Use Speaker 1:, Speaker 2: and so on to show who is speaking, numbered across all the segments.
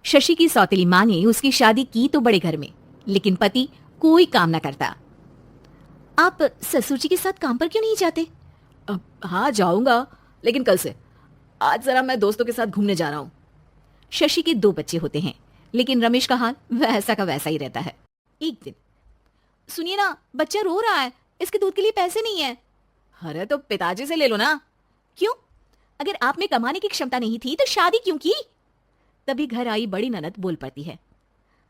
Speaker 1: शशि की सौतेली माँ ने उसकी शादी की तो बड़े घर में, लेकिन पति कोई काम न करता। आप ससुर जी के साथ काम पर क्यों नहीं जाते?
Speaker 2: हाँ जाऊंगा, लेकिन कल से। आज जरा मैं दोस्तों के साथ घूमने जा रहा हूँ।
Speaker 1: शशि के 2 बच्चे होते हैं, लेकिन रमेश का हाल वैसा का वैसा ही रहता है। एक दिन, सुनिए ना, बच्चा रो रहा है, इसके दूध के लिए पैसे नहीं है।
Speaker 2: अरे तो पिताजी से ले लो ना।
Speaker 1: क्यों? अगर आप में कमाने की क्षमता नहीं थी तो शादी क्यों की? तभी घर आई बड़ी ननद बोल पड़ती है।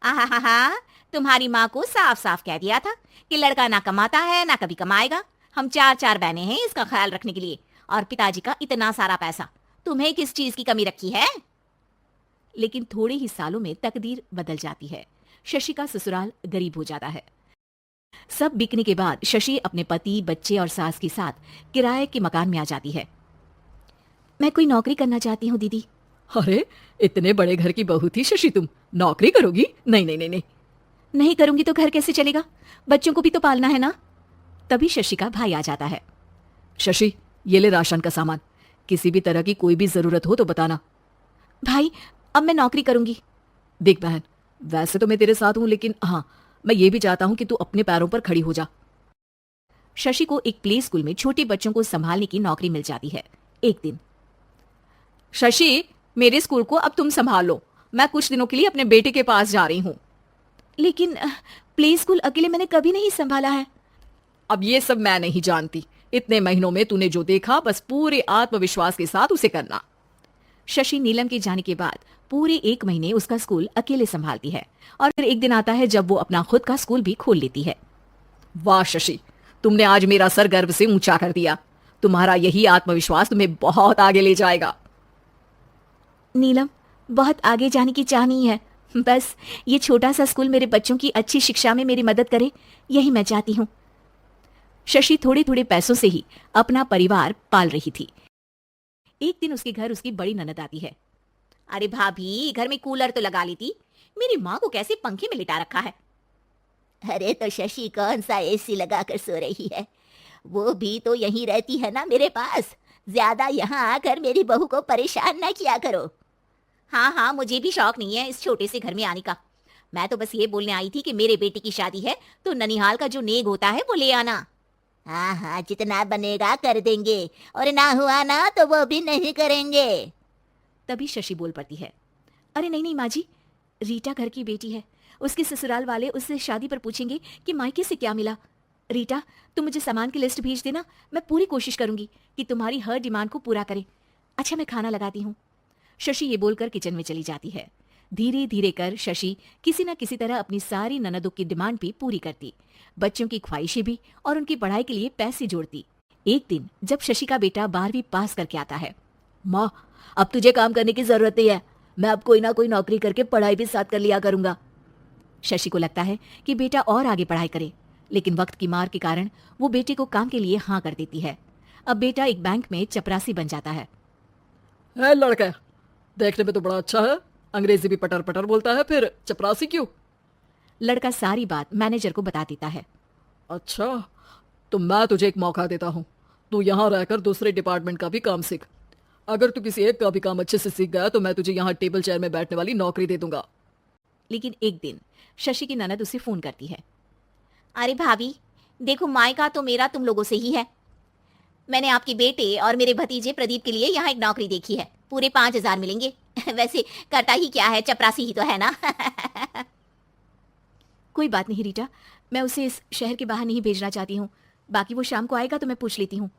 Speaker 1: आहा, तुम्हारी माँ को साफ साफ कह दिया था कि लड़का ना कमाता है ना कभी कमाएगा। हम 4 बहनें हैं इसका ख्याल रखने के लिए, और पिताजी का इतना सारा पैसा, तुम्हें किस चीज की कमी रखी है? लेकिन थोड़े ही सालों में तकदीर बदल जाती है। शशि का ससुराल गरीब हो जाता है। सब बिकने के बाद शशि अपने पति, बच्चे और सास के साथ किराए के मकान में आ जाती है। मैं कोई नौकरी करना चाहती हूँ दीदी।
Speaker 2: अरे इतने बड़े घर की बहू थी शशि, तुम नौकरी करोगी? नहीं नहीं नहीं नहीं।
Speaker 1: नहीं करूंगी तो घर कैसे चलेगा? बच्चों को भी तो पालना है ना। तभी शशि का भाई आ जाता है।
Speaker 2: शशि, ये ले राशन का सामान, किसी भी तरह की कोई भी जरूरत हो तो बताना।
Speaker 1: भाई, अब मैं नौकरी करूंगी।
Speaker 2: देख बहन, वैसे तो मैं तेरे साथ हूं, लेकिन हाँ, मैं ये भी चाहता हूं कि तू अपने पैरों पर खड़ी हो जा।
Speaker 1: शशि को एक प्ले स्कूल में छोटे बच्चों को संभालने की नौकरी मिल जाती है। एक दिन,
Speaker 2: शशि, मेरे स्कूल को अब तुम संभाल लो, मैं कुछ दिनों के लिए अपने बेटे के पास जा रही हूं।
Speaker 1: लेकिन प्ले स्कूल अकेले मैंने कभी नहीं संभाला है।
Speaker 2: अब ये सब मैं नहीं जानती, इतने महीनों में तूने जो देखा बस पूरे आत्मविश्वास के साथ उसे करना।
Speaker 1: शशि नीलम के जाने के बाद पूरे 1 महीने उसका स्कूल अकेले संभालती है, और फिर एक दिन आता है जब वो अपना खुद का स्कूल भी खोल लेती है।
Speaker 2: वाह शशि, तुमने आज मेरा सर गर्व से ऊंचा कर दिया। तुम्हारा यही आत्मविश्वास तुम्हें बहुत आगे ले जाएगा।
Speaker 1: नीलम, बहुत आगे जाने की चाह नहीं है, बस ये छोटा सा स्कूल मेरे बच्चों की अच्छी शिक्षा में मेरी मदद करे, यही मैं चाहती हूँ। शशि थोड़े थोड़े पैसों से ही अपना परिवार पाल रही थी। एक दिन उसके घर उसकी बड़ी ननद आती है। अरे भाभी, घर में कूलर तो लगा ली थी, मेरी माँ को कैसे पंखे में लिटा रखा है?
Speaker 3: अरे तो शशि कौन सा एसी लगा कर सो रही है? वो भी तो यहीं रहती है ना मेरे पास। ज्यादा यहाँ आकर मेरी बहू को परेशान ना किया करो।
Speaker 1: हाँ, मुझे भी शौक नहीं है इस छोटे से घर में आने का। मैं तो बस ये बोलने आई थी कि मेरे बेटे की शादी है तो ननिहाल का जो नेग होता है वो ले आना।
Speaker 3: हाँ, जितना बनेगा कर देंगे, और ना हुआ ना तो वो भी नहीं करेंगे।
Speaker 1: तभी शशि बोल पड़ती है। अरे नहीं माँ जी, रीटा घर की बेटी है, उसके ससुराल वाले उससे शादी पर पूछेंगे कि मायके से क्या मिला। रीटा, तुम मुझे सामान की लिस्ट भेज देना, मैं पूरी कोशिश करूंगी कि तुम्हारी हर डिमांड को पूरा करे। अच्छा, मैं खाना लगाती हूँ। शशि ये बोलकर किचन में चली जाती है। धीरे धीरे कर शशि किसी न किसी तरह अपनी सारी ननदों की डिमांड भी पूरी करती, बच्चों की ख्वाहिशें भी, और उनकी पढ़ाई के लिए पैसे जोड़ती। एक दिन जब शशि का बेटा 12वीं पास करके आता है।
Speaker 2: माँ, अब तुझे काम करने की जरूरत नहीं है, मैं अब कोई ना कोई नौकरी करके पढ़ाई भी साथ कर लिया करूंगा।
Speaker 1: शशि को लगता है कि बेटा और आगे पढ़ाई करे, लेकिन वक्त की मार के कारण वो बेटे को काम के लिए हाँ कर देती है। अब बेटा एक बैंक में चपरासी बन जाता है।
Speaker 2: लड़का देखने में तो बड़ा अच्छा है, अंग्रेजी भी पटर पटर बोलता है, फिर चपरासी क्यों?
Speaker 1: लड़का सारी बात मैनेजर को बता देता है।
Speaker 2: अच्छा, तो मैं तुझे एक मौका देता हूँ, तू यहाँ रहकर दूसरे डिपार्टमेंट का भी काम सीख। अगर तू किसी एक का भी काम अच्छे से सीख गया तो मैं तुझे यहाँ टेबल चेयर में बैठने वाली नौकरी दे दूंगा।
Speaker 1: लेकिन एक दिन शशि की ननद उसे फोन करती है। अरे भाभी, देखो, मायका तो मेरा तुम लोगों से ही है। मैंने आपके बेटे और मेरे भतीजे प्रदीप के लिए यहाँ एक नौकरी देखी है, पूरे 5,000 मिलेंगे। वैसे करता ही क्या है, चपरासी ही तो है ना। कोई बात नहीं रीटा, मैं उसे इस शहर के बाहर नहीं भेजना चाहती हूँ, बाकी वो शाम को आएगा तो मैं पूछ लेती हूँ।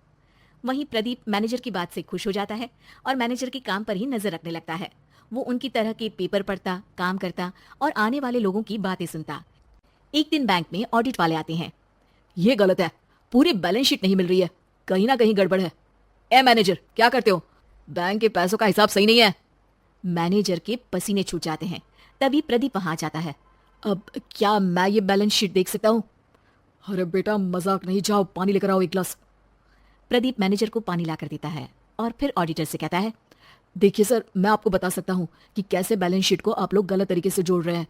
Speaker 1: वहीं प्रदीप मैनेजर की बात से खुश हो जाता है और मैनेजर के काम पर ही नजर रखने लगता है। वो उनकी तरह के पेपर पढ़ता, काम करता और आने वाले लोगों की बातें सुनता। एक दिन बैंक में ऑडिट वाले आते हैं।
Speaker 2: ये गलत है, पूरी बैलेंस शीट नहीं मिल रही है, कहीं ना कहीं गड़बड़ है। ए मैनेजर, क्या करते हो? बैंक के पैसों का हिसाब सही नहीं है।
Speaker 1: मैनेजर के पसीने छूट जाते हैं। तभी प्रदीप वहां जाता है।
Speaker 2: अब क्या मैं ये बैलेंस शीट देख सकता हूँ? अरे बेटा मजाक नहीं, जाओ पानी लेकर आओ 1 गिलास।
Speaker 1: प्रदीप मैनेजर को पानी लाकर देता है और फिर ऑडिटर से कहता है,
Speaker 2: देखिए सर, मैं आपको बता सकता हूँ कि कैसे बैलेंस शीट को आप लोग गलत तरीके से जोड़ रहे हैं।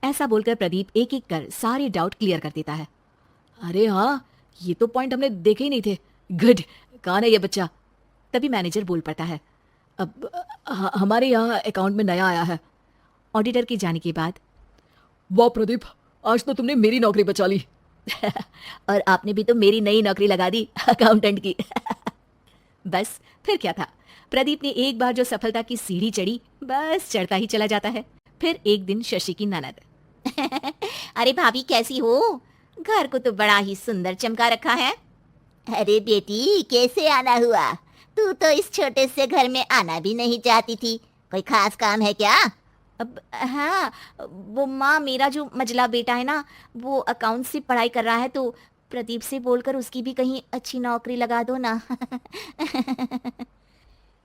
Speaker 1: ऐसा बोलकर प्रदीप एक एक कर सारे डाउट क्लियर कर देता है।
Speaker 2: अरे हाँ, ये तो पॉइंट हमने देखे ही नहीं थे। गुड, कौन है ये बच्चा?
Speaker 1: तभी मैनेजर बोल पड़ता है,
Speaker 2: अब हमारे यहाँ अकाउंट में नया आया है।
Speaker 1: ऑडिटर के जाने के बाद।
Speaker 2: वाह प्रदीप, आज तो तुमने मेरी नौकरी बचा ली।
Speaker 1: और आपने भी तो मेरी नई नौकरी लगा दी अकाउंटेंट की। बस फिर क्या था, प्रदीप ने एक बार जो सफलता की सीढ़ी चढ़ी, बस चढ़ता ही चला जाता है। फिर एक दिन शशि की ननद,
Speaker 3: अरे भाभी कैसी हो?
Speaker 1: घर को तो बड़ा ही सुंदर चमका रखा है।
Speaker 3: अरे बेटी कैसे आना हुआ? तू तो इस छोटे से घर में आना भी नहीं चाहती थी, कोई खास काम है क्या?
Speaker 1: अब हाँ, वो माँ, मेरा जो मजला बेटा है ना, वो अकाउंट से पढ़ाई कर रहा है, तो प्रदीप से बोलकर उसकी भी कहीं अच्छी नौकरी लगा दो ना।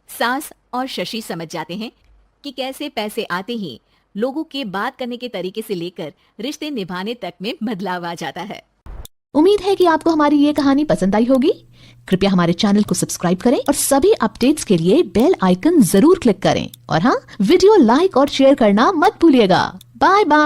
Speaker 1: सास और शशि समझ जाते हैं कि कैसे पैसे आते ही लोगों के बात करने के तरीके से लेकर रिश्ते निभाने तक में बदलाव आ जाता है।
Speaker 4: उम्मीद है कि आपको हमारी ये कहानी पसंद आई होगी। कृपया हमारे चैनल को सब्सक्राइब करें और सभी अपडेट्स के लिए बेल आइकन जरूर क्लिक करें। और हाँ, वीडियो लाइक और शेयर करना मत भूलिएगा। Bye bye.